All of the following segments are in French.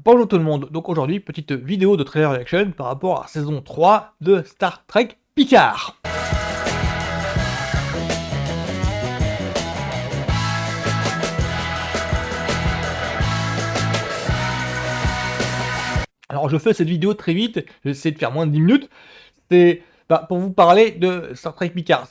Bonjour tout le monde, donc aujourd'hui, petite vidéo de trailer reaction par rapport à la saison 3 de Star Trek Picard. Alors je fais cette vidéo très vite, j'essaie de faire moins de 10 minutes, c'est pour vous parler de Star Trek Picard.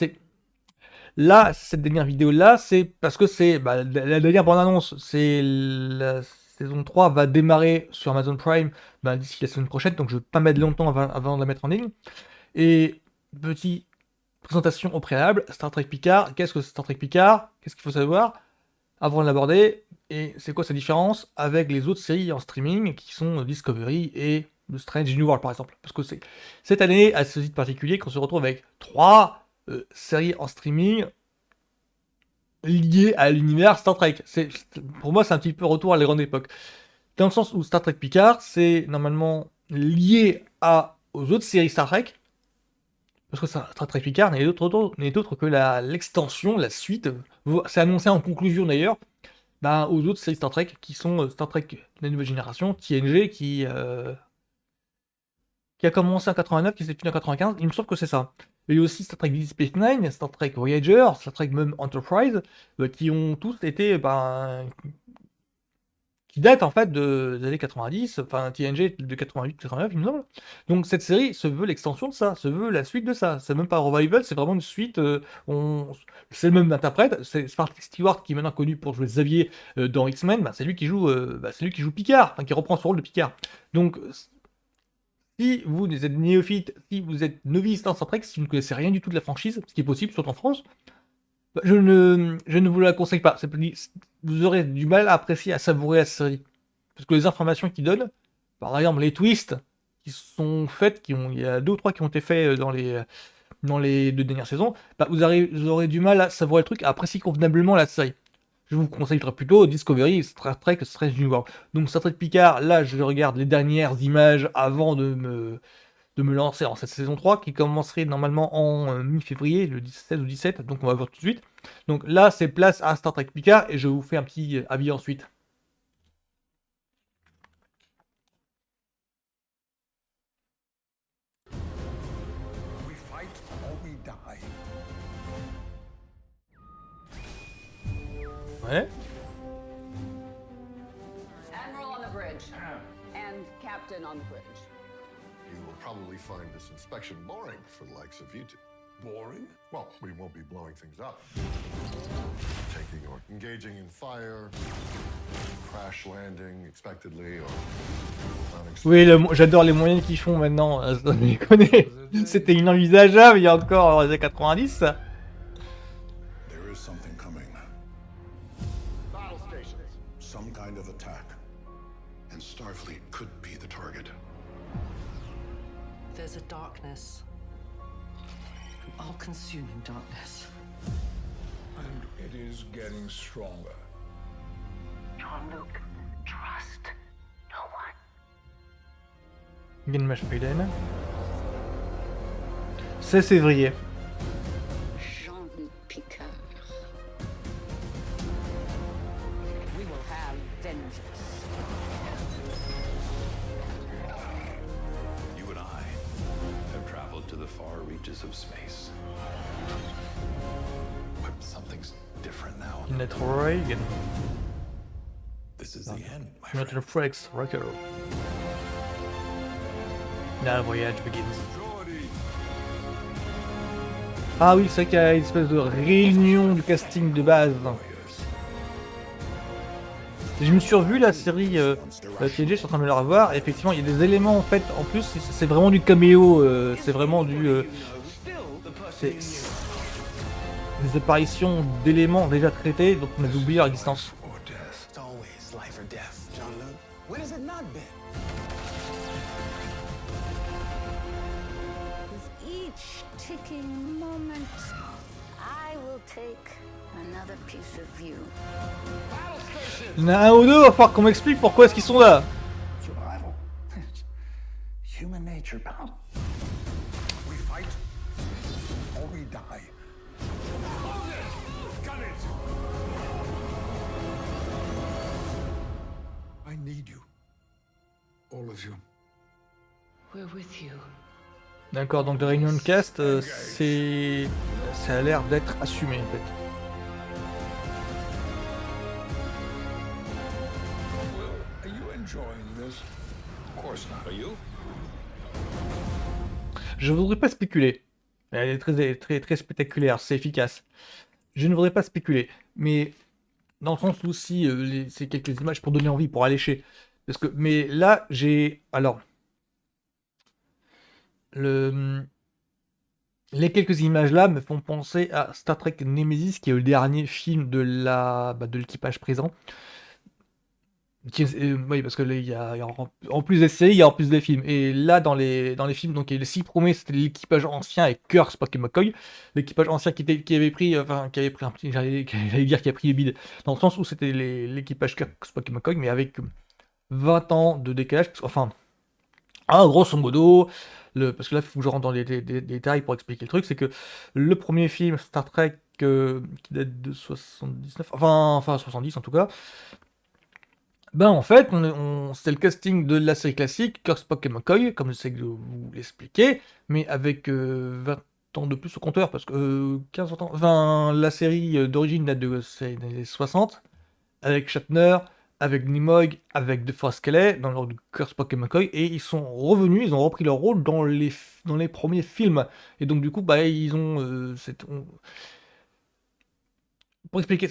Là, cette dernière vidéo-là, c'est parce que c'est la dernière bande-annonce, c'est la saison 3 va démarrer sur Amazon Prime d'ici la semaine prochaine, donc je ne vais pas mettre longtemps avant de la mettre en ligne. Et petite présentation au préalable, Star Trek Picard, qu'est-ce que c'est Star Trek Picard? Qu'est-ce qu'il faut savoir avant de l'aborder? Et c'est quoi sa différence avec les autres séries en streaming qui sont Discovery et The Strange New World par exemple? Parce que c'est cette année, à ce titre particulier, qu'on se retrouve avec 3 séries en streaming liées à l'univers Star Trek. Pour moi, c'est un petit peu retour à la grande époque. Dans le sens où Star Trek Picard, c'est normalement lié aux autres séries Star Trek, parce que Star Trek Picard n'est autre que l'extension, la suite, c'est annoncé en conclusion d'ailleurs, aux autres séries Star Trek qui sont Star Trek la nouvelle génération, TNG, qui a commencé en 89, qui s'est fini en 95, il me semble que c'est ça. Il y a aussi Star Trek Deep Space Nine, Star Trek Voyager, Star Trek même Enterprise, qui ont tous été, qui datent en fait des années 90, enfin TNG de 88-89 il me semble. Donc cette série se veut l'extension de ça, se veut la suite de ça. C'est même pas Revival, c'est vraiment une suite, c'est le même interprète, c'est Patrick Stewart qui est maintenant connu pour jouer Xavier dans X-Men, c'est lui qui joue Picard, qui reprend son rôle de Picard. Donc si vous êtes néophyte, si vous êtes novice dans Star Trek, si vous ne connaissez rien du tout de la franchise, ce qui est possible, surtout en France, je ne vous la conseille pas. Vous aurez du mal à apprécier, à savourer la série. Parce que les informations qu'ils donnent, par exemple les twists qui sont faits, il y a 2 ou 3 qui ont été faits dans les 2 dernières saisons, vous aurez du mal à savourer le truc, à apprécier convenablement la série. Je vous conseillerais plutôt Discovery, Star Trek, Strange New World. Donc Star Trek Picard, là je regarde les dernières images avant de me lancer en cette saison 3 qui commencerait normalement en mi-février, le 16 ou 17, donc on va voir tout de suite. Donc là c'est place à Star Trek Picard et je vous fais un petit avis ensuite. Ouais. Admiral on the bridge. And Captain on the bridge. You will probably find this inspection boring for the likes of you two. Boring? Well, we won't be blowing things up. Taking or engaging in fire, crash landing expectedly, or... Oui, j'adore les moyens qu'ils font maintenant, je les connais. C'était inenvisageable il y a encore dans les années 90, ça. There is something coming. Battle stations. Some kind of attack. And Starfleet could be the target. There's a darkness. All-consuming darkness. And it is getting stronger. Jean-Luc, trust no one. Il y a une image Faden. 16 février. Jean-Luc Picard. We will have vengeance. You and I have traveled to the far reaches of space. But something's different now. Net Reagan. This is the end, my friend. Notre Frex Rocker. Now the voyage begins. Ah oui, c'est vrai qu'il y a une espèce de réunion du casting de base. Je me suis revu la série TNG, je suis en train de la revoir, et effectivement il y a des éléments en fait, en plus c'est vraiment du caméo, c'est vraiment des apparitions d'éléments déjà traités dont on avait oublié leur existence. It's always life or death, Jean-Luc. When has it not been? With each ticking moment, I will take another piece of you. Il y en a un ou deux, va falloir qu'on m'explique pourquoi est-ce qu'ils sont là. Survival. Human nature, pal. We fight or we die. Got it! I need you. All of you. We're with you. D'accord, donc le réunion de cast, ça a l'air d'être assumé en fait. Are you enjoying this? Of course not. Are you? Je voudrais pas spéculer. Elle est très spectaculaire, c'est efficace. Je ne voudrais pas spéculer, mais dans le sens où si c'est quelques images pour donner envie, pour allécher. Mais là, les quelques images là me font penser à Star Trek Nemesis, qui est le dernier film de l'équipage présent. Oui, parce que là, en plus des séries, il y a en plus des films. Et là, dans les films, donc les 6 premiers, c'était l'équipage ancien avec Kirk, Spock et McCoy. L'équipage ancien qui avait pris un petit, j'allais dire qui a pris les bides, dans le sens où c'était l'équipage Kirk, Spock et McCoy, mais avec 20 ans de décalage. Enfin, grosso modo, parce que là, il faut que je rentre dans les détails pour expliquer le truc, c'est que le premier film, Star Trek, qui date de 79, enfin 70 en tout cas, en fait, c'était le casting de la série classique, Kirk, Spock et McCoy, comme je sais que vous l'expliquez, mais avec 20 ans de plus au compteur, parce que 15 ans, enfin, la série d'origine date des années 60, avec Shatner, avec Nimoy, avec DeForest Kelley, dans l'ordre de Kirk, Spock et McCoy, et ils sont revenus, ils ont repris leur rôle dans les premiers films, et donc du coup, ils ont pour expliquer,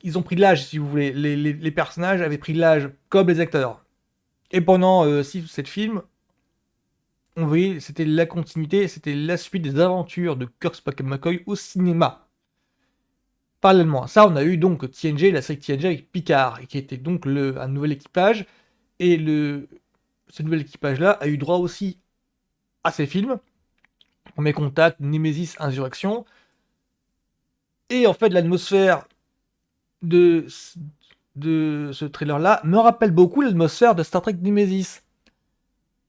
ils ont pris de l'âge, si vous voulez. Les personnages avaient pris de l'âge, comme les acteurs. Et pendant 6 ou 7 films, on voyait, c'était la continuité, c'était la suite des aventures de Kirk, Spock et McCoy au cinéma. Parallèlement à ça, on a eu donc TNG, la série TNG avec Picard, qui était donc un nouvel équipage. Et ce nouvel équipage-là a eu droit aussi à ces films. Premier Contact, Nemesis, Insurrection. Et en fait, l'atmosphère de ce trailer-là me rappelle beaucoup l'atmosphère de Star Trek Nemesis.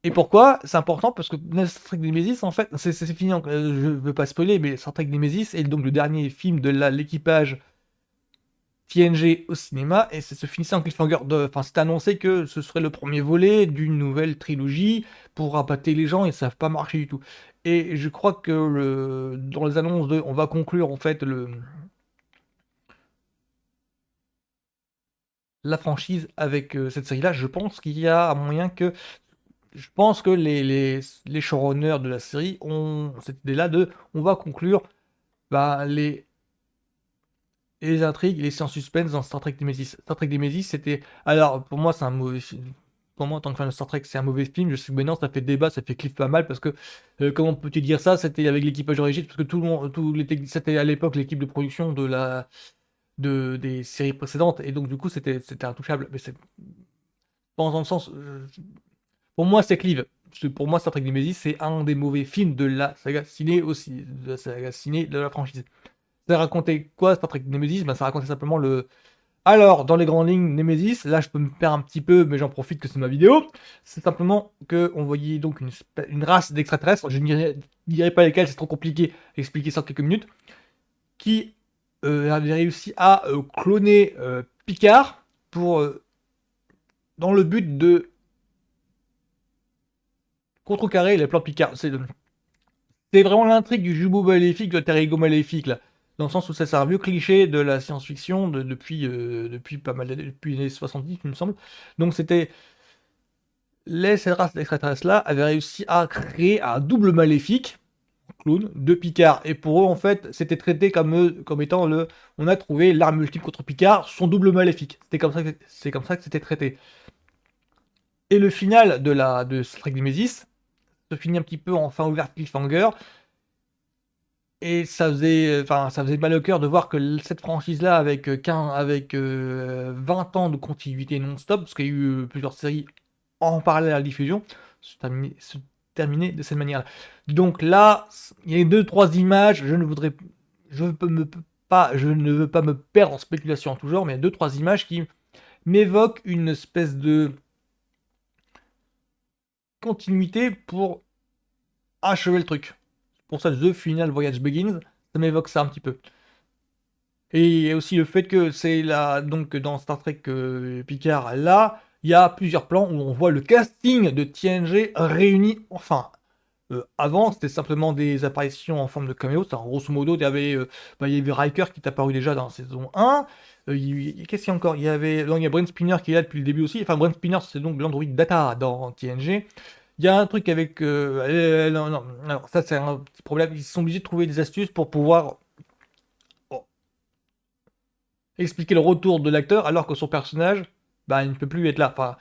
Et pourquoi? C'est important parce que Star Trek Nemesis, en fait, c'est fini, je veux pas spoiler, mais Star Trek Nemesis est donc le dernier film de l'équipage TNG au cinéma, et ça se finissait en cliffhanger. Enfin, c'est annoncé que ce serait le premier volet d'une nouvelle trilogie pour appâter les gens, et ça n'a pas marché du tout. Et je crois que dans les annonces on va conclure en fait la franchise avec cette série-là, je pense qu'il y a un moyen que... Je pense que les showrunners de la série ont cette idée-là on va conclure les intrigues, les séances suspense dans Star Trek Nemesis. Star Trek Nemesis, c'était... Alors, pour moi, c'est un mauvais film. Pour moi, en tant que fan de Star Trek, c'est un mauvais film. Je sais que maintenant, ça fait débat, ça fait cliff pas mal, parce que, comment peux-tu dire ça? C'était avec l'équipage d'origine, parce que tout le monde, c'était à l'époque l'équipe de production des séries précédentes, et donc du coup c'était intouchable. Mais c'est pas dans le sens, pour moi c'est clive. Pour moi Star Trek Nemesis c'est un des mauvais films de la saga ciné aussi, de la saga ciné de la franchise. Ça racontait quoi Star Trek Nemesis? Ça racontait simplement alors, dans les grandes lignes, Nemesis, là je peux me perdre un petit peu, mais j'en profite que c'est ma vidéo. C'est simplement qu'on voyait donc une race d'extraterrestres, je ne dirai pas lesquels, c'est trop compliqué à expliquer ça en quelques minutes, qui avait réussi à cloner Picard dans le but de contrecarrer les plans Picard. C'est vraiment l'intrigue du jumeau maléfique, de l'alter ego maléfique, là. Dans le sens où c'est un vieux cliché de la science-fiction depuis pas mal d'années, depuis les années 70, il me semble. Donc c'était... Cette race d'extraterrestres-là avait réussi à créer un double maléfique, clone, de Picard. Et pour eux, en fait, c'était traité comme étant on a trouvé l'arme ultime contre Picard, son double maléfique. C'est comme ça que c'était traité. Et le final de Star Trek Nemesis se finit un petit peu en fin ouverte cliffhanger. Et ça faisait mal au cœur de voir que cette franchise-là, avec 20 ans de continuité non-stop, parce qu'il y a eu plusieurs séries en parallèle à la diffusion, se terminer de cette manière-là. Donc là, il y a 2-3 images, je ne veux pas me perdre en spéculation en tout genre, mais il y a 2-3 images qui m'évoquent une espèce de continuité pour achever le truc. Pour ça, The Final Voyage Begins, ça m'évoque ça un petit peu. Et il y a aussi le fait que c'est là, donc dans Star Trek Picard, là, il y a plusieurs plans où on voit le casting de TNG réuni enfin. Avant, c'était simplement des apparitions en forme de caméo. C'est grosso modo, il y avait Riker qui est apparu déjà dans la saison 1. Qu'est-ce qu'il y a encore? Non, il y a Brent Spinner qui est là depuis le début aussi. Enfin, Brent Spinner, c'est donc l'android Data dans TNG. Il y a un truc avec... non, non, alors ça c'est un petit problème. Ils sont obligés de trouver des astuces pour pouvoir expliquer le retour de l'acteur alors que son personnage, bah, il ne peut plus être là. Enfin,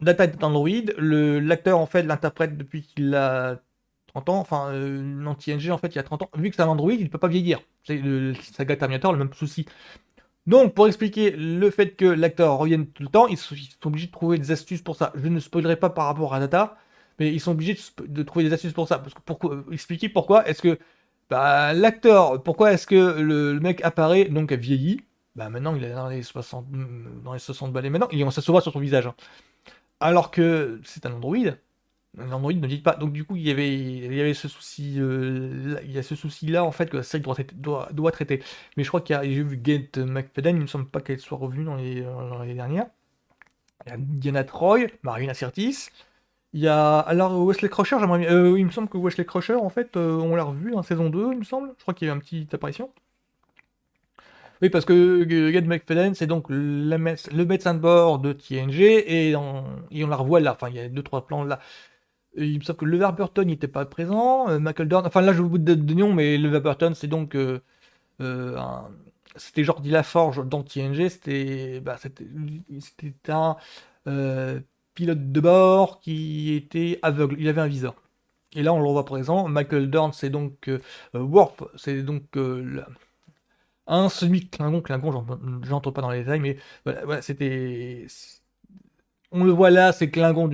Data est Android, l'acteur en fait l'interprète depuis qu'il a 30 ans, enfin l'anti-NG en fait il y a 30 ans, vu que c'est un Android, il ne peut pas vieillir. C'est le saga Terminator, le même souci. Donc pour expliquer le fait que l'acteur revienne tout le temps, ils sont obligés de trouver des astuces pour ça. Je ne spoilerai pas par rapport à Data, mais ils sont obligés de trouver des astuces pour ça. Parce que expliquer pourquoi est-ce que bah, l'acteur, pourquoi est-ce que le mec apparaît, donc a vieilli, bah maintenant il est dans les 60 balais maintenant, et on ça se voit sur son visage, hein. Alors que c'est un Android, l'Android ne dit pas. Donc du coup, il y avait ce souci, il y a ce souci-là en fait que la série doit traiter. Mais je crois j'ai vu Kate McFadden, il me semble pas qu'elle soit revenue dans les dernières. Il y a Diana Troy, Marina Sirtis. Il y a alors Wesley Crusher, j'aimerais bien. Il me semble que Wesley Crusher, en fait, on l'a revu dans saison 2, il me semble. Je crois qu'il y a eu une petite apparition. Oui, parce que Gad McFadden, c'est donc le médecin de bord de TNG, et on la revoit là. Enfin, il y a 2-3 plans là. Et il me semble que LeVar Burton n'était pas présent. Michael Dorn, enfin là, je vous bout de nom, mais LeVar Burton, c'est donc. Euh, un- C'était Jordi Laforge dans TNG. C'était un euh, pilote de bord qui était aveugle. Il avait un viseur. Et là, on le revoit présent. Michael Dorn, c'est donc Worf, c'est donc un semi-Klingon, j'entre pas dans les détails, mais voilà, on le voit là, c'est le Klingon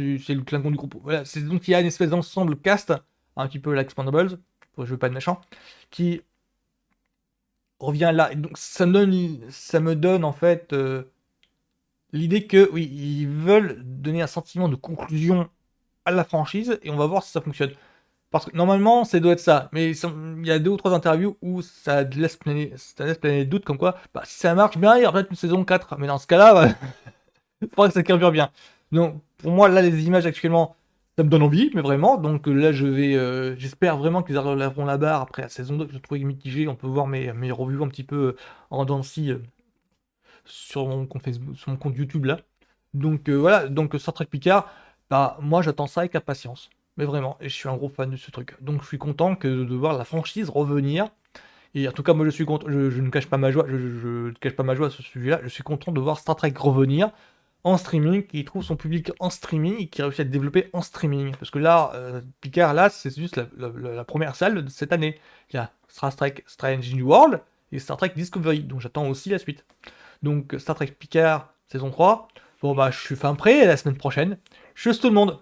du groupe. Voilà, c'est donc il y a une espèce d'ensemble cast, un petit peu l'Expandables, je veux pas de méchant, qui revient là. Et donc ça me donne en fait l'idée que oui, ils veulent donner un sentiment de conclusion à la franchise, et on va voir si ça fonctionne. Parce que normalement, ça doit être ça. Mais il y a 2 ou 3 interviews où ça laisse planer le doute, comme quoi, bah, si ça marche bien, il y aura peut-être une saison 4. Mais dans ce cas-là, ouais, il faudrait que ça carbure bien. Donc, pour moi, là, les images actuellement, ça me donne envie, mais vraiment. Donc là, j'espère vraiment qu'ils relèveront la barre après la saison 2, que je trouvais mitigée. On peut voir mes reviews un petit peu en dents de scie, sur mon compte Facebook, sur mon compte YouTube là. Donc voilà, donc Star Trek Picard, bah moi j'attends ça avec impatience. Mais vraiment, et je suis un gros fan de ce truc. Donc je suis content de voir la franchise revenir. Et en tout cas, moi je suis content, je ne cache pas ma joie, je ne cache pas ma joie à ce sujet-là. Je suis content de voir Star Trek revenir en streaming, qui trouve son public en streaming et qui réussit à se développer en streaming. Parce que là, Picard, là, c'est juste la première salle de cette année. Il y a Star Trek Strange New World et Star Trek Discovery. Donc j'attends aussi la suite. Donc Star Trek Picard, saison 3. Bon bah je suis fin prêt, la semaine prochaine. Je tout le monde.